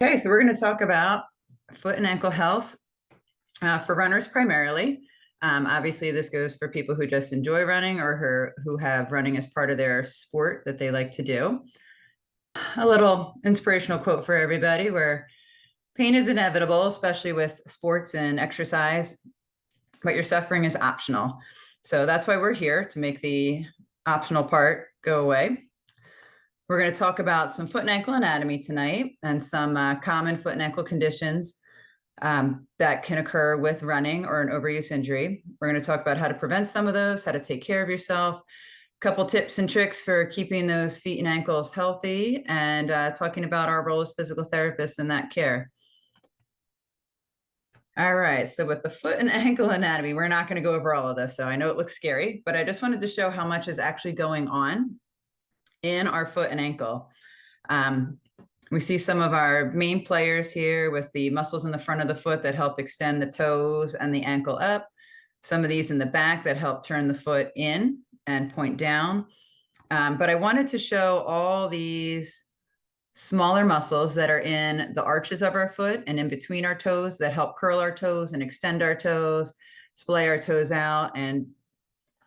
Okay, so we're going to talk about foot and ankle health for runners primarily. Obviously, this goes for people who just enjoy running or who have running as part of their sport that they like to do. A little inspirational quote for everybody where pain is inevitable, especially with sports and exercise, but your suffering is optional. So that's why we're here, to make the optional part go away. We're going to talk about some foot and ankle anatomy tonight and some common foot and ankle conditions that can occur with running or an overuse injury. We're going to talk about how to prevent some of those, how to take care of yourself, a couple tips and tricks for keeping those feet and ankles healthy, and talking about our role as physical therapists in that care. All right, so with the foot and ankle anatomy, we're not going to go over all of this, so I know it looks scary, but I just wanted to show how much is actually going on in our foot and ankle. We see some of our main players here with the muscles in the front of the foot that help extend the toes and the ankle up. Some of these in the back that help turn the foot in and point down. But I wanted to show all these smaller muscles that are in the arches of our foot and in between our toes that help curl our toes and extend our toes, splay our toes out, and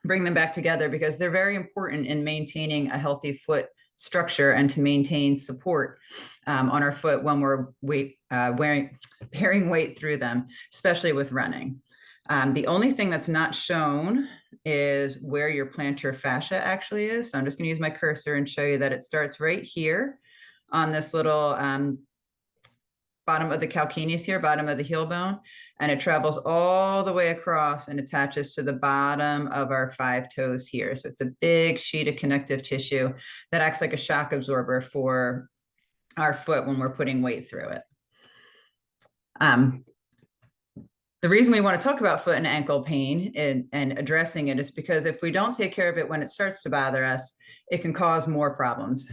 bring them back together, because they're very important in maintaining a healthy foot structure and to maintain support on our foot when we're bearing weight through them, especially with running. The only thing that's not shown is where your plantar fascia actually is. So I'm just going to use my cursor and show you that it starts right here on this little bottom of the calcaneus here, bottom of the heel bone, and it travels all the way across and attaches to the bottom of our 5 toes here. So it's a big sheet of connective tissue that acts like a shock absorber for our foot when we're putting weight through it. The reason we want to talk about foot and ankle pain and addressing it is because if we don't take care of it when it starts to bother us, it can cause more problems.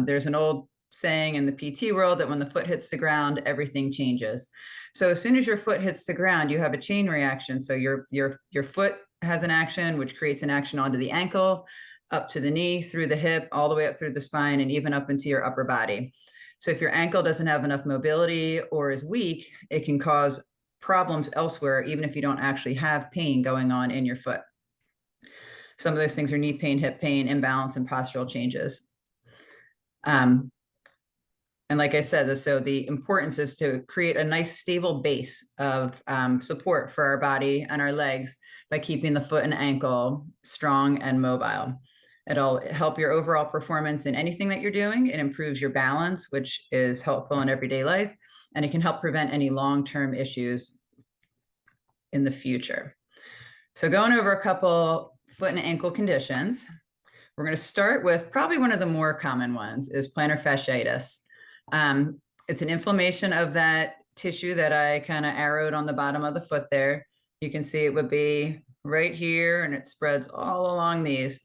There's an old saying in the PT world that when the foot hits the ground, everything changes. So as soon as your foot hits the ground, you have a chain reaction. So your foot has an action, which creates an action onto the ankle, up to the knee, through the hip, all the way up through the spine, and even up into your upper body. So if your ankle doesn't have enough mobility or is weak, it can cause problems elsewhere, even if you don't actually have pain going on in your foot. Some of those things are knee pain, hip pain, imbalance, and postural changes. And like I said, so the importance is to create a nice stable base of support for our body and our legs by keeping the foot and ankle strong and mobile. It'll help your overall performance in anything that you're doing. It improves your balance, which is helpful in everyday life, and it can help prevent any long-term issues in the future. So going over a couple foot and ankle conditions, we're going to start with probably one of the more common ones is plantar fasciitis. It's an inflammation of that tissue that I kind of arrowed on the bottom of the foot there. You can see it would be right here, and it spreads all along these.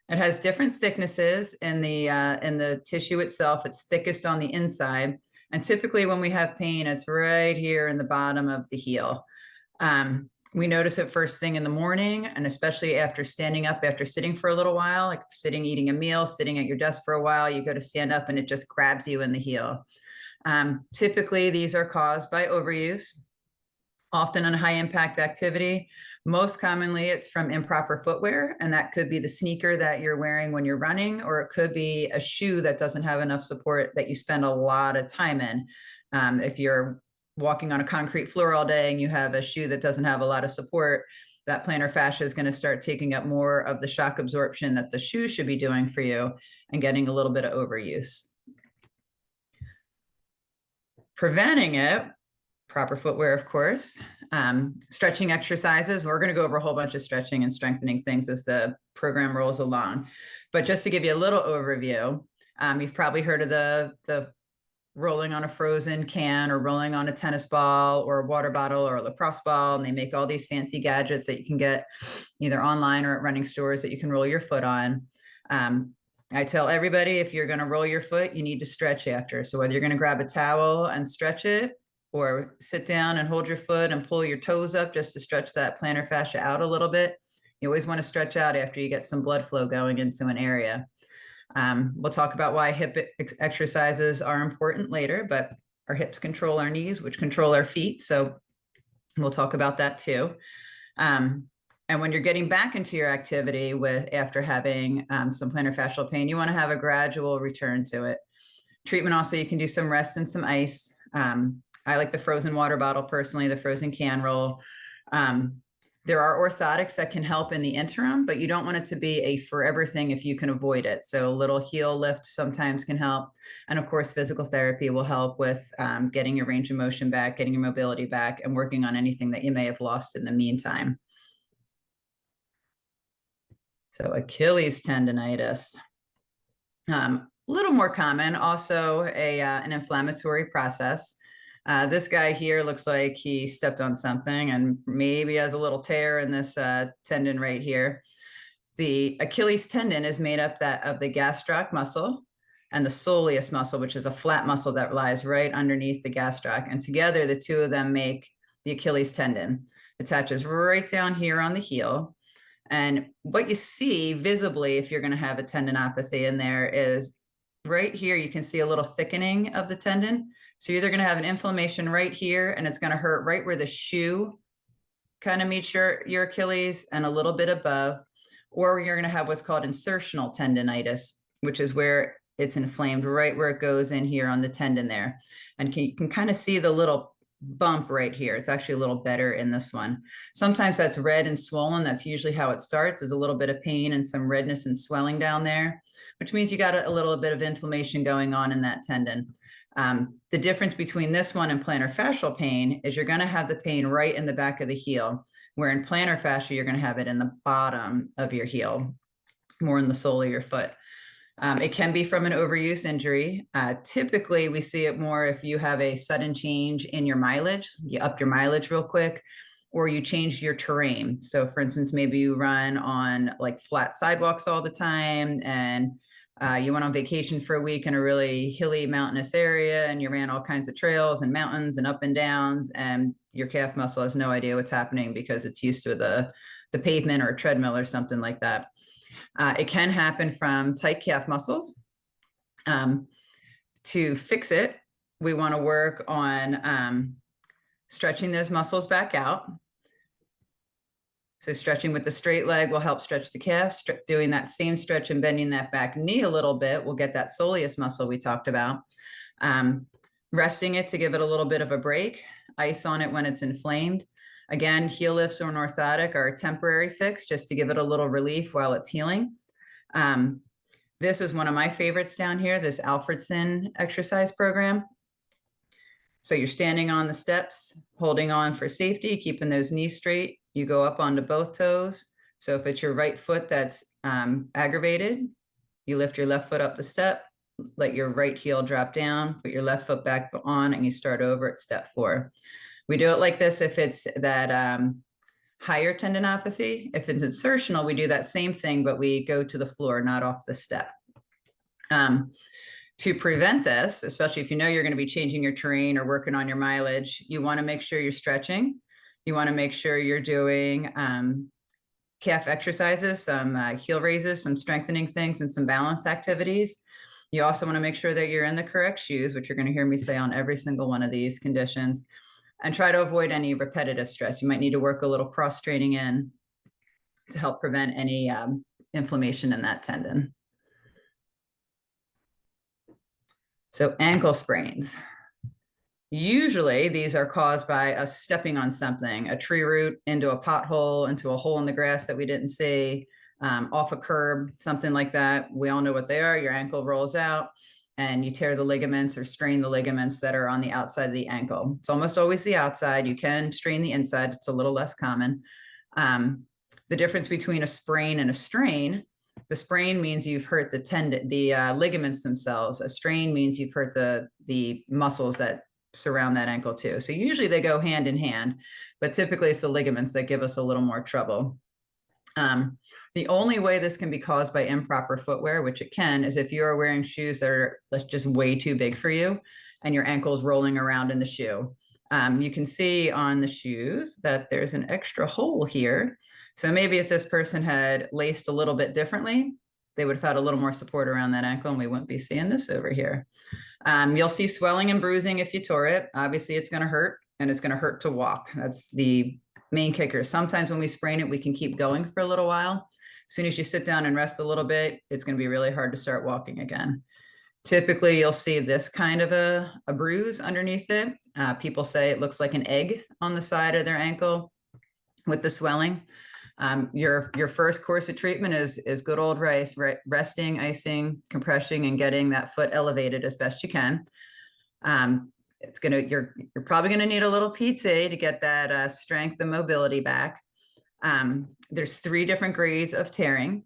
It has different thicknesses in the tissue itself. It's thickest on the inside. And typically when we have pain, it's right here in the bottom of the heel. We notice it first thing in the morning, and especially after standing up, after sitting for a little while, like sitting, eating a meal, sitting at your desk for a while, you go to stand up and it just grabs you in the heel. Typically, these are caused by overuse, often in high impact activity. Most commonly, it's from improper footwear, and that could be the sneaker that you're wearing when you're running, or it could be a shoe that doesn't have enough support that you spend a lot of time in. If you're walking on a concrete floor all day and you have a shoe that doesn't have a lot of support, that plantar fascia is going to start taking up more of the shock absorption that the shoe should be doing for you and getting a little bit of overuse. Preventing it, proper footwear, of course, stretching exercises. We're going to go over a whole bunch of stretching and strengthening things as the program rolls along. But just to give you a little overview, you've probably heard of the rolling on a frozen can or rolling on a tennis ball or a water bottle or a lacrosse ball. And they make all these fancy gadgets that you can get either online or at running stores that you can roll your foot on. I tell everybody, if you're going to roll your foot, you need to stretch after. So whether you're going to grab a towel and stretch it, or sit down and hold your foot and pull your toes up just to stretch that plantar fascia out a little bit, you always want to stretch out after you get some blood flow going into an area. We'll talk about why hip exercises are important later, but Our hips control our knees, which control our feet. So we'll talk about that too. And when you're getting back into your activity after having some plantar fascial pain, you want to have a gradual return to it. Treatment also, you can do some rest and some ice. I like the frozen water bottle personally, the frozen can roll. There are orthotics that can help in the interim, but you don't want it to be a forever thing if you can avoid it. So a little heel lift sometimes can help. And of course, physical therapy will help with getting your range of motion back, getting your mobility back, and working on anything that you may have lost in the meantime. So Achilles tendonitis, a little more common, also an inflammatory process. This guy here looks like he stepped on something and maybe has a little tear in this tendon right here. The Achilles tendon is made up of the gastroc muscle and the soleus muscle, which is a flat muscle that lies right underneath the gastroc. And together, the two of them make the Achilles tendon. It attaches right down here on the heel. And what you see visibly, if you're going to have a tendinopathy in there, is right here, you can see a little thickening of the tendon. So you're either going to have an inflammation right here, and it's going to hurt right where the shoe kind of meets your Achilles and a little bit above, or you're going to have what's called insertional tendonitis, which is where it's inflamed right where it goes in here on the tendon there. And you can kind of see the little bump right here. It's actually a little better in this one. Sometimes that's red and swollen. That's usually how it starts, is a little bit of pain and some redness and swelling down there, which means you got a little bit of inflammation going on in that tendon. The difference between this one and plantar fascial pain is you're going to have the pain right in the back of the heel, where in plantar fascia, you're going to have it in the bottom of your heel, more in the sole of your foot. It can be from an overuse injury. Typically, we see it more if you have a sudden change in your mileage, you up your mileage real quick, or you change your terrain. So for instance, maybe you run on like flat sidewalks all the time, and you went on vacation for a week in a really hilly mountainous area, and you ran all kinds of trails and mountains and up and downs, and your calf muscle has no idea what's happening because it's used to the pavement or a treadmill or something like that. It can happen from tight calf muscles. To fix it, we want to work on stretching those muscles back out. So stretching with the straight leg will help stretch the calf. Doing that same stretch and bending that back knee a little bit will get that soleus muscle we talked about. Resting it to give it a little bit of a break. Ice on it when it's inflamed. Again, heel lifts or an orthotic are a temporary fix just to give it a little relief while it's healing. This is one of my favorites down here, this Alfredson exercise program. So you're standing on the steps, holding on for safety, keeping those knees straight. You go up onto both toes. So if it's your right foot that's aggravated, you lift your left foot up the step, let your right heel drop down, put your left foot back on, and you start over at step 4. We do it like this if it's that higher tendinopathy. If it's insertional, we do that same thing, but we go to the floor, not off the step. To prevent this, especially if you know you're going to be changing your terrain or working on your mileage, you want to make sure you're stretching. You want to make sure you're doing calf exercises, some heel raises, some strengthening things, and some balance activities. You also want to make sure that you're in the correct shoes, which you're going to hear me say on every single one of these conditions, and try to avoid any repetitive stress. You might need to work a little cross-training in to help prevent any inflammation in that tendon. So ankle sprains. Usually these are caused by us stepping on something, a tree root into a pothole, into a hole in the grass that we didn't see, off a curb, something like that. We all know what they are. Your ankle rolls out and you tear the ligaments or strain the ligaments that are on the outside of the ankle. It's almost always the outside. You can strain the inside. It's a little less common. The difference between a sprain and a strain, the sprain means you've hurt the ligaments themselves. A strain means you've hurt the muscles that surround that ankle too. So usually they go hand in hand, but typically it's the ligaments that give us a little more trouble. The only way this can be caused by improper footwear, which it can, is if you are wearing shoes that are just way too big for you and your ankle is rolling around in the shoe. You can see on the shoes that there's an extra hole here. So maybe if this person had laced a little bit differently, they would have had a little more support around that ankle and we wouldn't be seeing this over here. You'll see swelling and bruising if you tore it. Obviously, it's going to hurt, and it's going to hurt to walk. That's the main kicker. Sometimes when we sprain it, we can keep going for a little while. As soon as you sit down and rest a little bit, it's going to be really hard to start walking again. Typically, you'll see this kind of a bruise underneath it. People say it looks like an egg on the side of their ankle with the swelling. Your first course of treatment is good old resting, icing, compression, and getting that foot elevated as best you can. You're probably gonna need a little PT to get that strength and mobility back. There's 3 different grades of tearing.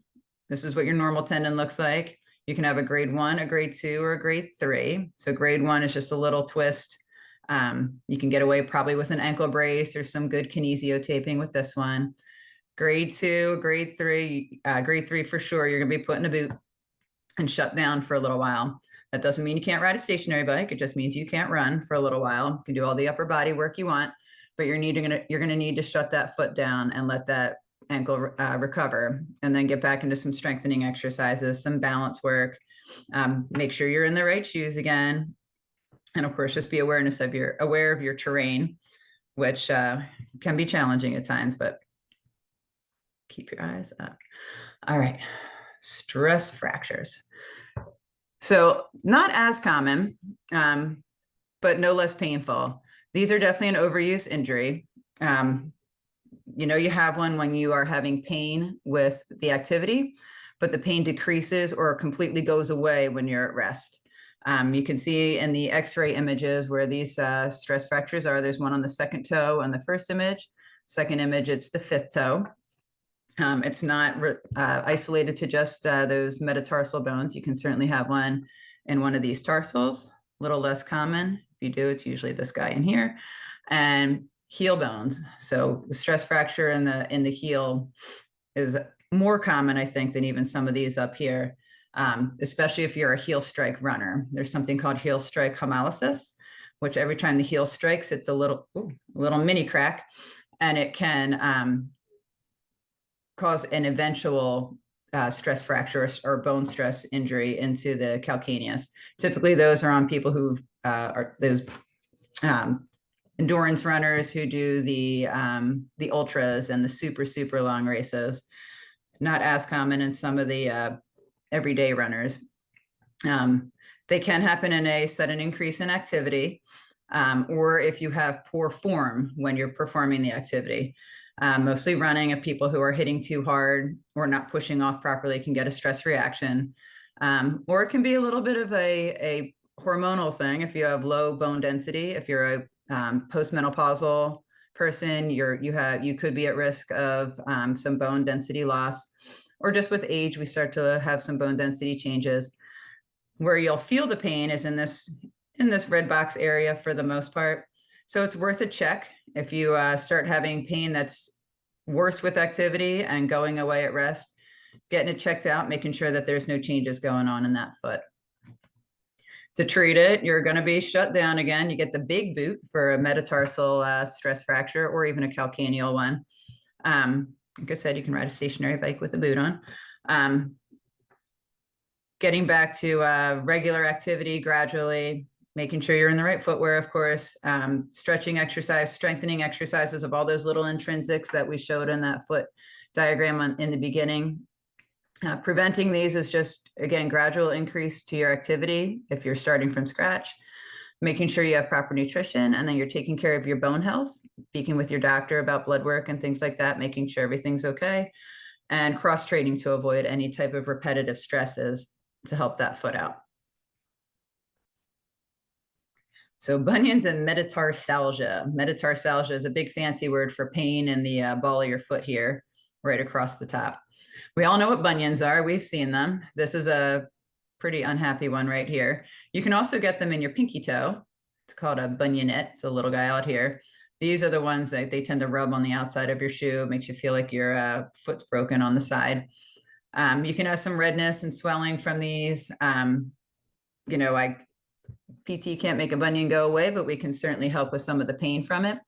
This is what your normal tendon looks like. You can have a grade 1, a grade 2, or a grade 3. So grade 1 is just a little twist. You can get away probably with an ankle brace or some good kinesio taping with this one. Grade 2, grade 3 for sure, you're gonna be put in a boot and shut down for a little while. That doesn't mean you can't ride a stationary bike. It just means you can't run for a little while. You can do all the upper body work you want, but you're gonna need to shut that foot down and let that ankle recover, and then get back into some strengthening exercises, some balance work. Make sure you're in the right shoes again. And of course, just be aware of your terrain, which can be challenging at times, but keep your eyes up. All right, stress fractures. So not as common, but no less painful. These are definitely an overuse injury. You have one when you are having pain with the activity, but the pain decreases or completely goes away when you're at rest. You can see in the X-ray images where these stress fractures are. There's one on the second toe on the first image. Second image, it's the fifth toe. It's not isolated to just those metatarsal bones. You can certainly have one in one of these tarsals. A little less common. If you do, it's usually this guy in here. And heel bones. So the stress fracture in the heel is more common, I think, than even some of these up here, especially if you're a heel strike runner. There's something called heel strike hemolysis, which every time the heel strikes, it's a little mini crack, and it can cause an eventual stress fracture or bone stress injury into the calcaneus. Typically, those are on people who are those endurance runners who do the ultras and the super long races. Not as common in some of the everyday runners. They can happen in a sudden increase in activity, or if you have poor form when you're performing the activity. Mostly running, of people who are hitting too hard or not pushing off properly can get a stress reaction. Or it can be a little bit of a hormonal thing. If you have low bone density, if you're a postmenopausal person, you could be at risk of some bone density loss, or just with age, we start to have some bone density changes. Where you'll feel the pain is in this red box area for the most part. So it's worth a check. If you start having pain that's worse with activity and going away at rest, getting it checked out, making sure that there's no changes going on in that foot. To treat it, you're going to be shut down again. You get the big boot for a metatarsal stress fracture, or even a calcaneal one. Like I said, you can ride a stationary bike with a boot on. Getting back to regular activity gradually, making sure you're in the right footwear, of course, stretching exercise, strengthening exercises of all those little intrinsics that we showed in that foot diagram in the beginning. Preventing these is just, again, gradual increase to your activity if you're starting from scratch, making sure you have proper nutrition, and then you're taking care of your bone health, speaking with your doctor about blood work and things like that, making sure everything's okay, and cross-training to avoid any type of repetitive stresses to help that foot out. So bunions and metatarsalgia. Metatarsalgia is a big fancy word for pain in the ball of your foot here, right across the top. We all know what bunions are. We've seen them. This is a pretty unhappy one right here. You can also get them in your pinky toe. It's called a bunionette. It's a little guy out here. These are the ones that they tend to rub on the outside of your shoe. It makes you feel like your foot's broken on the side. You can have some redness and swelling from these. PT can't make a bunion go away, but we can certainly help with some of the pain from it.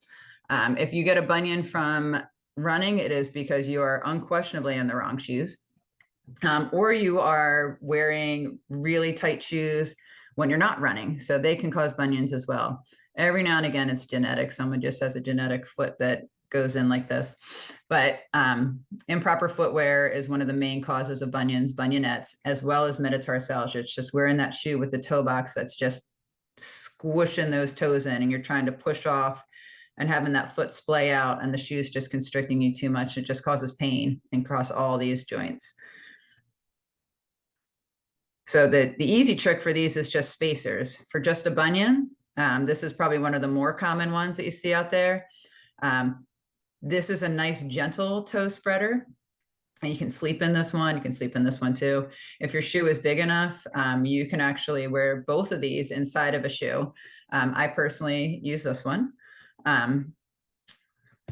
If you get a bunion from running, it is because you are unquestionably in the wrong shoes, or you are wearing really tight shoes when you're not running. So they can cause bunions as well. Every now and again, it's genetic. Someone just has a genetic foot that goes in like this. But improper footwear is one of the main causes of bunions, bunionettes, as well as metatarsalgia. It's just wearing that shoe with the toe box that's just squishing those toes in, and you're trying to push off and having that foot splay out, and the shoe's just constricting you too much. It just causes pain across all these joints. So the easy trick for these is just spacers. For just a bunion, this is probably one of the more common ones that you see out there. This is a nice gentle toe spreader. And you can sleep in this one. You can sleep in this one too. If your shoe is big enough, you can actually wear both of these inside of a shoe. I personally use this one. I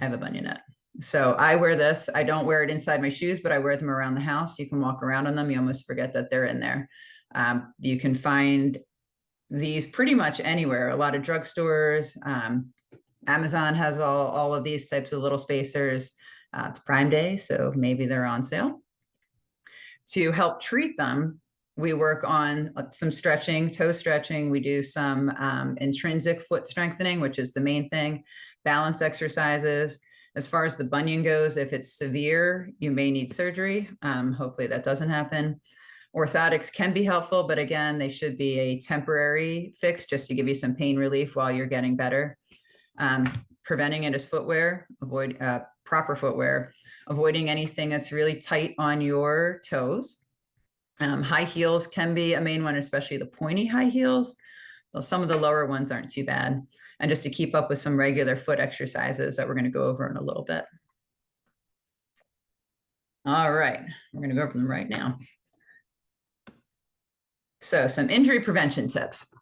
have a bunionette. So I wear this. I don't wear it inside my shoes, but I wear them around the house. You can walk around on them. You almost forget that they're in there. You can find these pretty much anywhere. A lot of drugstores. Amazon has all of these types of little spacers. It's Prime Day, so maybe they're on sale. To help treat them, we work on some stretching, toe stretching. We do some intrinsic foot strengthening, which is the main thing, balance exercises. As far as the bunion goes, if it's severe, you may need surgery. Hopefully that doesn't happen. Orthotics can be helpful, but again, they should be a temporary fix just to give you some pain relief while you're getting better. Preventing it is footwear, avoid proper footwear, avoiding anything that's really tight on your toes. High heels can be a main one, especially the pointy high heels. Though some of the lower ones aren't too bad. And just to keep up with some regular foot exercises that we're going to go over in a little bit. All right, we're going to go over them right now. So some injury prevention tips.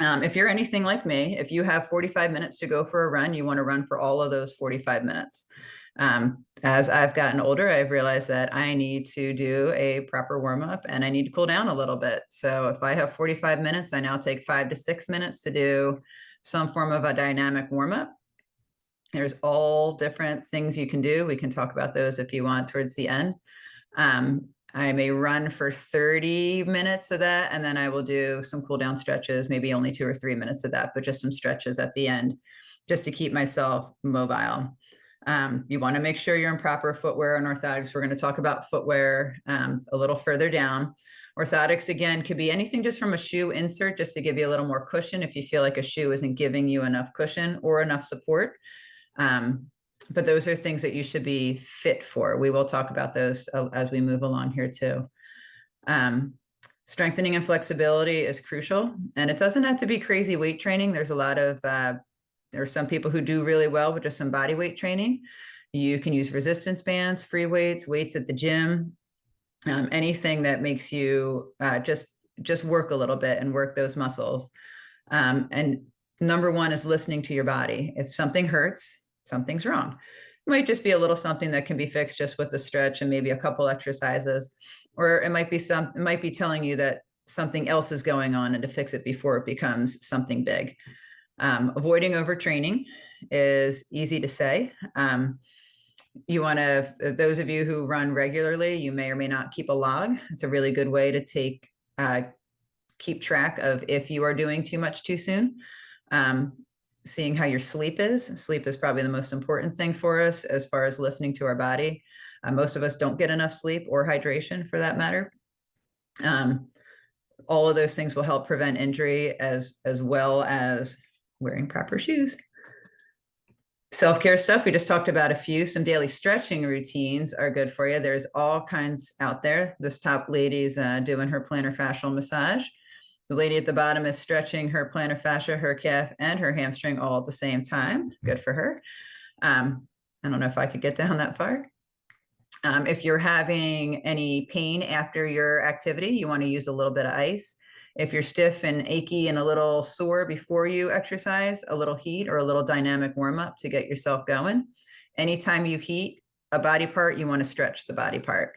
If you're anything like me, if you have 45 minutes to go for a run, you want to run for all of those 45 minutes. As I've gotten older, I've realized that I need to do a proper warm up and I need to cool down a little bit. So if I have 45 minutes, I now take 5 to 6 minutes to do some form of a dynamic warm up. There's all different things you can do. We can talk about those if you want towards the end. I may run for 30 minutes of that, and then I will do some cool down stretches, maybe only 2 or 3 minutes of that, but just some stretches at the end, just to keep myself mobile. You want to make sure you're in proper footwear and orthotics. We're going to talk about footwear a little further down. Orthotics, again, could be anything just from a shoe insert, just to give you a little more cushion if you feel like a shoe isn't giving you enough cushion or enough support. But those are things that you should be fit for. We will talk about those as we move along here too. Strengthening and flexibility is crucial, and it doesn't have to be crazy weight training. There's a lot of, there are some people who do really well with just some body weight training. You can use resistance bands, free weights, weights at the gym, anything that makes you just work a little bit and work those muscles. And number one is listening to your body. If something hurts, something's wrong. It might just be a little something that can be fixed just with a stretch and maybe a couple exercises, or it might be telling you that something else is going on and to fix it before it becomes something big. Avoiding overtraining is easy to say. You want to, those of you who run regularly, you may or may not keep a log. It's a really good way to keep track of if you are doing too much too soon. Seeing how your sleep is. Sleep is probably the most important thing for us as far as listening to our body. Most of us don't get enough sleep or hydration for that matter. All of those things will help prevent injury as well as wearing proper shoes. Self-care stuff, we just talked about a few. Some daily stretching routines are good for you. There's all kinds out there. This top lady's doing her plantar fascial massage. The lady at the bottom is stretching her plantar fascia, her calf, and her hamstring all at the same time. Good for her. I don't know if I could get down that far. If you're having any pain after your activity, you want to use a little bit of ice. If you're stiff and achy and a little sore before you exercise, a little heat or a little dynamic warm up to get yourself going. Anytime you heat a body part, you want to stretch the body part.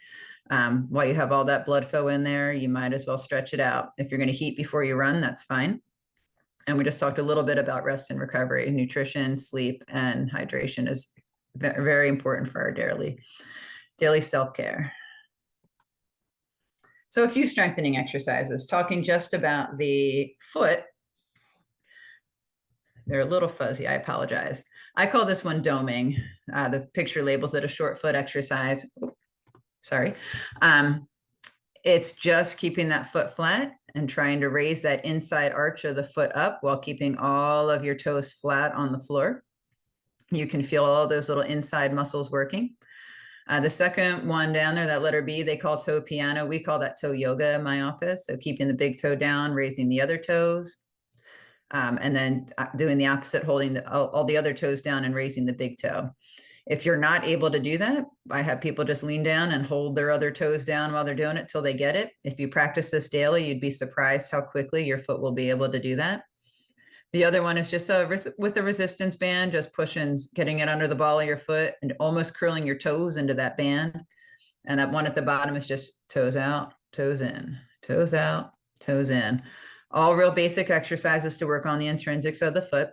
While you have all that blood flow in there, you might as well stretch it out. If you're going to heat before you run, that's fine. And we just talked a little bit about rest and recovery. Nutrition, sleep, and hydration is very important for our daily self-care. So a few strengthening exercises, talking just about the foot. They're a little fuzzy, I apologize. I call this one doming. The picture labels it a short foot exercise. Sorry. It's just keeping that foot flat and trying to raise that inside arch of the foot up while keeping all of your toes flat on the floor. You can feel all those little inside muscles working. The second one down there, that letter B, they call toe piano. We call that toe yoga in my office. So keeping the big toe down, raising the other toes, and then doing the opposite, holding all the other toes down and raising the big toe. If you're not able to do that, I have people just lean down and hold their other toes down while they're doing it till they get it. If you practice this daily, you'd be surprised how quickly your foot will be able to do that. The other one is just with a resistance band, just pushing, getting it under the ball of your foot and almost curling your toes into that band. And that one at the bottom is just toes out, toes in, toes out, toes in. All real basic exercises to work on the intrinsics of the foot.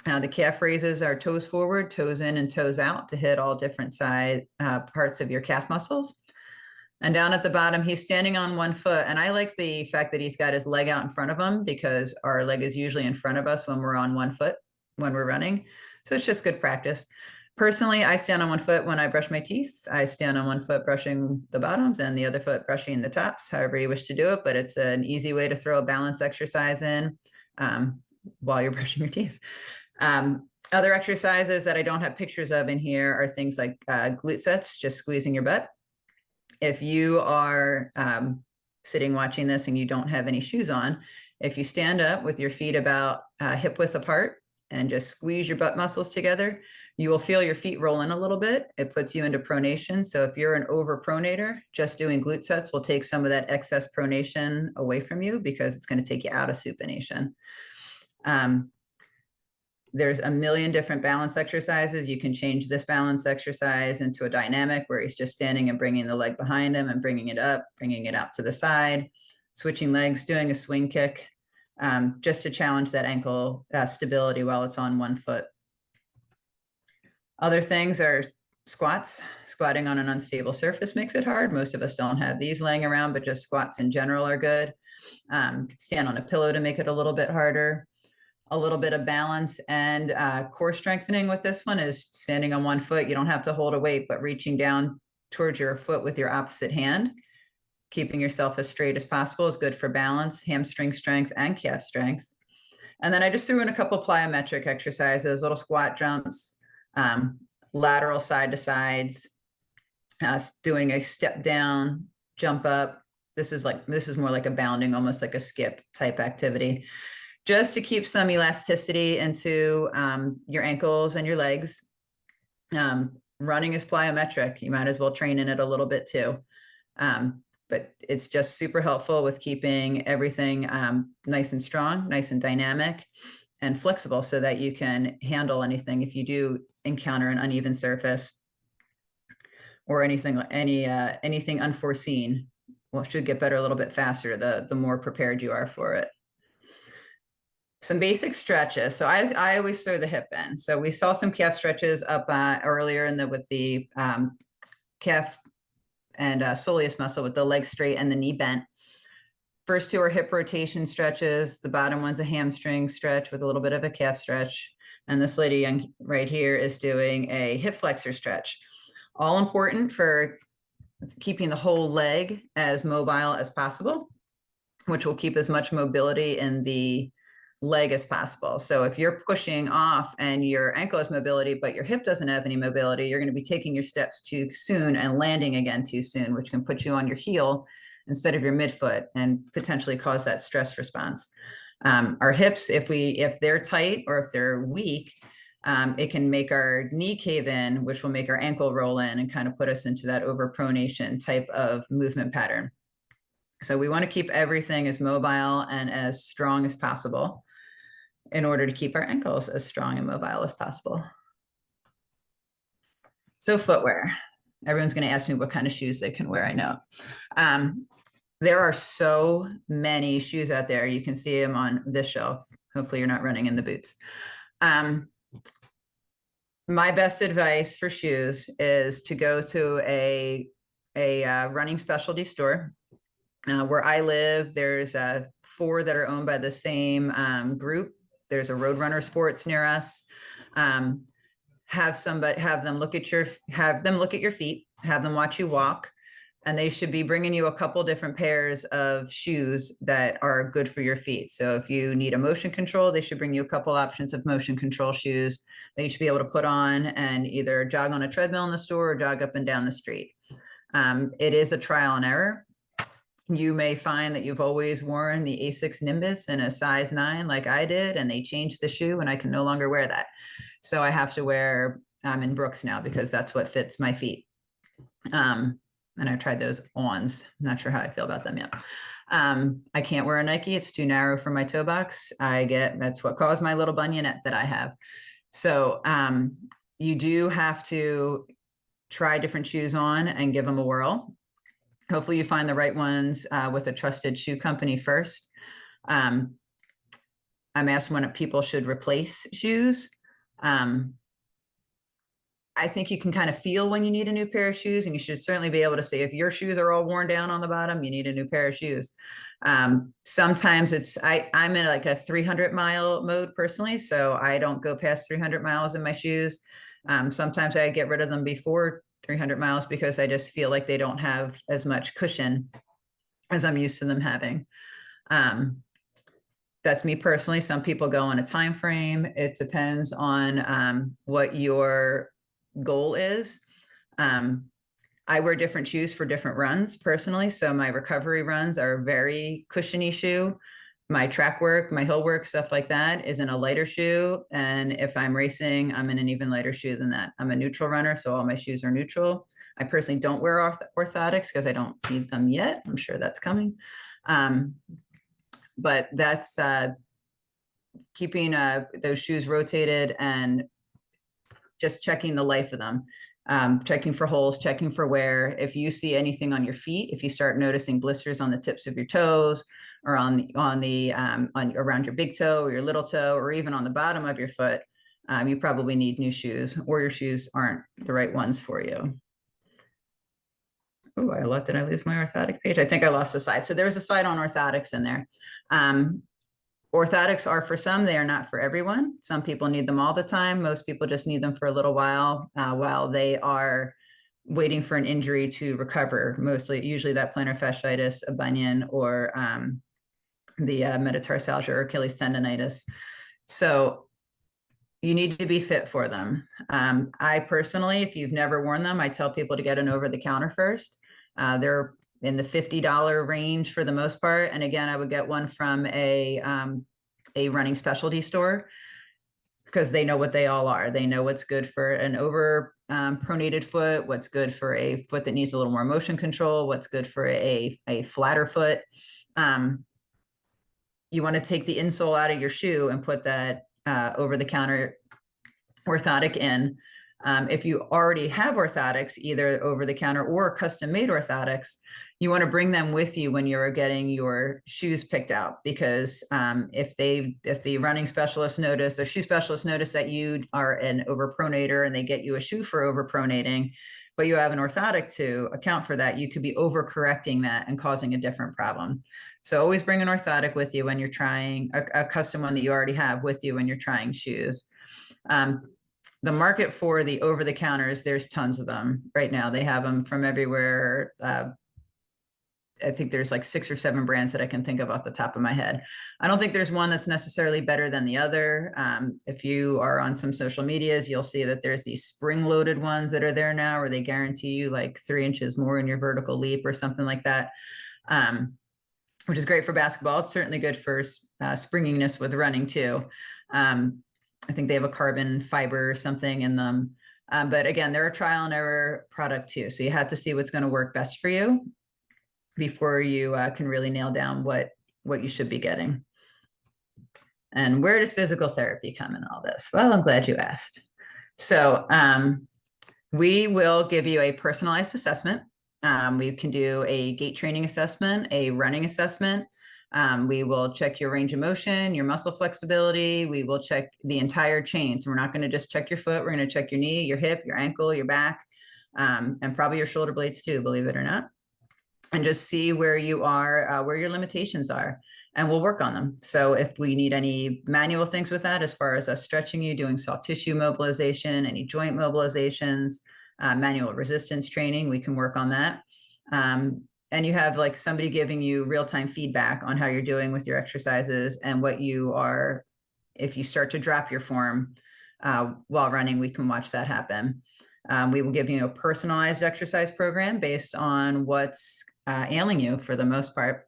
The calf raises are toes forward, toes in, and toes out to hit all different side parts of your calf muscles. And down at the bottom, he's standing on one foot. And I like the fact that he's got his leg out in front of him because our leg is usually in front of us when we're on one foot, when we're running. So it's just good practice. Personally, I stand on one foot when I brush my teeth. I stand on one foot brushing the bottoms and the other foot brushing the tops, however you wish to do it. But it's an easy way to throw a balance exercise in while you're brushing your teeth. Other exercises that I don't have pictures of in here are things like glute sets, just squeezing your butt. If you are sitting watching this and you don't have any shoes on, if you stand up with your feet about hip width apart and just squeeze your butt muscles together, you will feel your feet roll in a little bit. It puts you into pronation. So if you're an overpronator, just doing glute sets will take some of that excess pronation away from you because it's going to take you out of supination. There's a million different balance exercises. You can change this balance exercise into a dynamic where he's just standing and bringing the leg behind him and bringing it up, bringing it out to the side, switching legs, doing a swing kick, just to challenge that ankle stability while it's on one foot. Other things are squats. Squatting on an unstable surface makes it hard. Most of us don't have these laying around, but just squats in general are good. Stand on a pillow to make it a little bit harder. A little bit of balance and core strengthening with this one is standing on one foot. You don't have to hold a weight, but reaching down towards your foot with your opposite hand, keeping yourself as straight as possible is good for balance, hamstring strength, and calf strength. And then I just threw in a couple plyometric exercises, little squat jumps, lateral side to sides, doing a step down, jump up. This is more like a bounding, almost like a skip type activity, just to keep some elasticity into your ankles and your legs. Running is plyometric. You might as well train in it a little bit too. But it's just super helpful with keeping everything nice and strong, nice and dynamic and flexible so that you can handle anything if you do encounter an uneven surface or anything unforeseen. Well, it should get better a little bit faster the more prepared you are for it. Some basic stretches. So I always throw the hip in. So we saw some calf stretches up earlier with the calf and soleus muscle with the leg straight and the knee bent. First two are hip rotation stretches. The bottom one's a hamstring stretch with a little bit of a calf stretch. And this lady right here is doing a hip flexor stretch. All important for keeping the whole leg as mobile as possible, which will keep as much mobility in the leg as possible. So if you're pushing off and your ankle has mobility, but your hip doesn't have any mobility, you're going to be taking your steps too soon and landing again too soon, which can put you on your heel instead of your midfoot and potentially cause that stress response. Our hips, if they're tight or if they're weak, it can make our knee cave in, which will make our ankle roll in and kind of put us into that overpronation type of movement pattern. So we want to keep everything as mobile and as strong as possible in order to keep our ankles as strong and mobile as possible. So footwear. Everyone's going to ask me what kind of shoes they can wear. I know. There are so many shoes out there. You can see them on this shelf. Hopefully you're not running in the boots. My best advice for shoes is to go to a running specialty store Where I live, there's 4 that are owned by the same group. There's a Roadrunner Sports near us. Have them look at your feet, have them watch you walk, and they should be bringing you a couple different pairs of shoes that are good for your feet. So if you need a motion control, they should bring you a couple options of motion control shoes that you should be able to put on and either jog on a treadmill in the store or jog up and down the street. It is a trial and error. You may find that you've always worn the Asics Nimbus in a size 9 like I did, and they changed the shoe and I can no longer wear that. So I have to wear in Brooks now because that's what fits my feet. And I've tried those ons. Not sure how I feel about them yet. I can't wear a Nike. It's too narrow for my toe box. That's what caused my little bunionette that I have. So you do have to try different shoes on and give them a whirl. Hopefully you find the right ones with a trusted shoe company first. I'm asked when people should replace shoes. I think you can kind of feel when you need a new pair of shoes, and you should certainly be able to say if your shoes are all worn down on the bottom, you need a new pair of shoes. Sometimes I'm in like a 300-mile mode personally, so I don't go past 300 miles in my shoes. Sometimes I get rid of them before 300 miles because I just feel like they don't have as much cushion as I'm used to them having. That's me personally. Some people go on a time frame. It depends on what your goal is. I wear different shoes for different runs personally. So my recovery runs are very cushiony shoe. My track work, my hill work, stuff like that is in a lighter shoe. And if I'm racing, I'm in an even lighter shoe than that. I'm a neutral runner, so all my shoes are neutral. I personally don't wear orthotics because I don't need them yet. I'm sure that's coming. But that's keeping those shoes rotated and just checking the life of them. Checking for holes, checking for wear. If you see anything on your feet, if you start noticing blisters on the tips of your toes, or on around your big toe or your little toe, or even on the bottom of your foot, you probably need new shoes, or your shoes aren't the right ones for you. Oh, did I lose my orthotic page? I think I lost a slide. So there was a slide on orthotics in there. Orthotics are for some, they are not for everyone. Some people need them all the time. Most people just need them for a little while they are waiting for an injury to recover, usually that plantar fasciitis, a bunion, or the metatarsalgia or Achilles tendonitis. So you need to be fit for them. I personally, if you've never worn them, I tell people to get an over-the-counter first. They're in the $50 range for the most part. And again, I would get one from a running specialty store because they know what they all are. They know what's good for an pronated foot, what's good for a foot that needs a little more motion control, what's good for a flatter foot. You want to take the insole out of your shoe and put that over-the-counter orthotic in. If you already have orthotics, either over-the-counter or custom-made orthotics, you want to bring them with you when you're getting your shoes picked out, because if the running specialist notice, or shoe specialist notice that you are an overpronator and they get you a shoe for overpronating, but you have an orthotic to account for that, you could be overcorrecting that and causing a different problem. So always bring an orthotic with you when you're trying a custom one that you already have with you when you're trying shoes. The market for the over-the-counters, there's tons of them right now. They have them from everywhere. I think there's like 6 or 7 brands that I can think of off the top of my head. I don't think there's one that's necessarily better than the other. If you are on some social medias, you'll see that there's these spring-loaded ones that are there now, where they guarantee you like 3 inches more in your vertical leap or something like that, which is great for basketball. It's certainly good for springiness with running too. I think they have a carbon fiber or something in them. But again, they're a trial and error product too. So you have to see what's going to work best for you before you can really nail down what you should be getting. And where does physical therapy come in all this? Well, I'm glad you asked. So we will give you a personalized assessment. We can do a gait training assessment, a running assessment. We will check your range of motion, your muscle flexibility. We will check the entire chain. So we're not going to just check your foot. We're going to check your knee, your hip, your ankle, your back, and probably your shoulder blades too, believe it or not. and just see where you are, where your limitations are, and we'll work on them. So if we need any manual things with that, as far as us stretching you, doing soft tissue mobilization, any joint mobilizations, manual resistance training, we can work on that. And you have like somebody giving you real-time feedback on how you're doing with your exercises and what you are. If you start to drop your form while running, we can watch that happen. We will give you a personalized exercise program based on what's ailing you for the most part.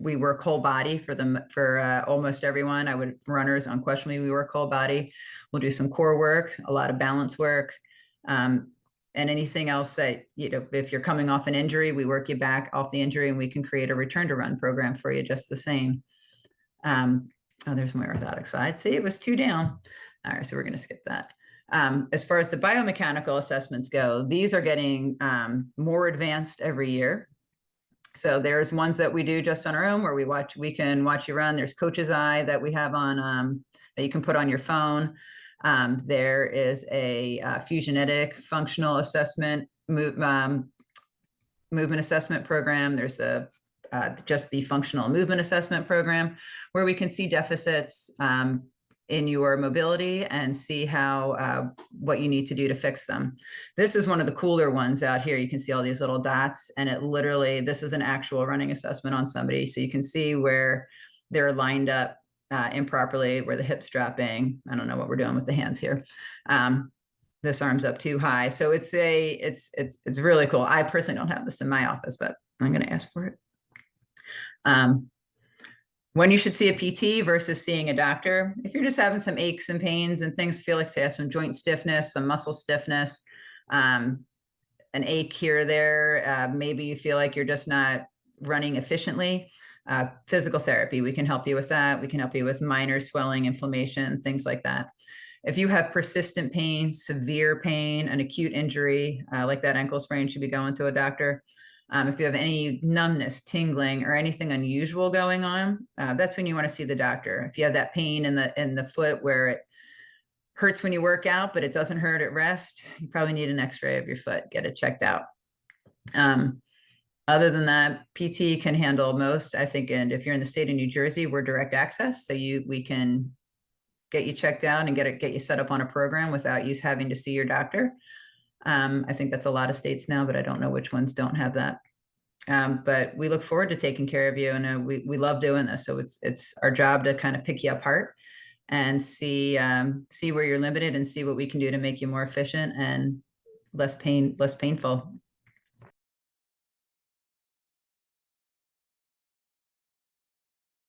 We work whole body for almost everyone. Runners, unquestionably, we work whole body. We'll do some core work, a lot of balance work, and anything else that, if you're coming off an injury, we work you back off the injury, and we can create a return to run program for you just the same. Oh, there's my orthotic side. See, it was 2 down. All right, so we're going to skip that. As far as the biomechanical assessments go, these are getting more advanced every year. So there's ones that we do just on our own where we can watch you run. There's Coach's Eye that we have on that you can put on your phone. There is a Fusionetic functional assessment movement assessment program. There's just the functional movement assessment program where we can see deficits in your mobility and see how what you need to do to fix them. This is one of the cooler ones out here. You can see all these little dots, and it literally, this is an actual running assessment on somebody. So you can see where they're lined up improperly, where the hip's dropping. I don't know what we're doing with the hands here. This arm's up too high. So it's really cool. I personally don't have this in my office, but I'm going to ask for it. When you should see a PT versus seeing a doctor. If you're just having some aches and pains and things, feel like to have some joint stiffness, some muscle stiffness, an ache here or there, maybe you feel like you're just not running efficiently, physical therapy, we can help you with that. We can help you with minor swelling, inflammation, things like that. If you have persistent pain, severe pain, an acute injury, like that ankle sprain, should be going to a doctor. If you have any numbness, tingling, or anything unusual going on, that's when you want to see the doctor. If you have that pain in the foot where it hurts when you work out, but it doesn't hurt at rest, you probably need an x-ray of your foot, get it checked out. Other than that, PT can handle most, I think. And if you're in the state of New Jersey, we're direct access. So we can get you checked out and get you set up on a program without you having to see your doctor. I think that's a lot of states now, but I don't know which ones don't have that. But we look forward to taking care of you, and we love doing this. So it's our job to kind of pick you apart and see where you're limited and see what we can do to make you more efficient and less painful.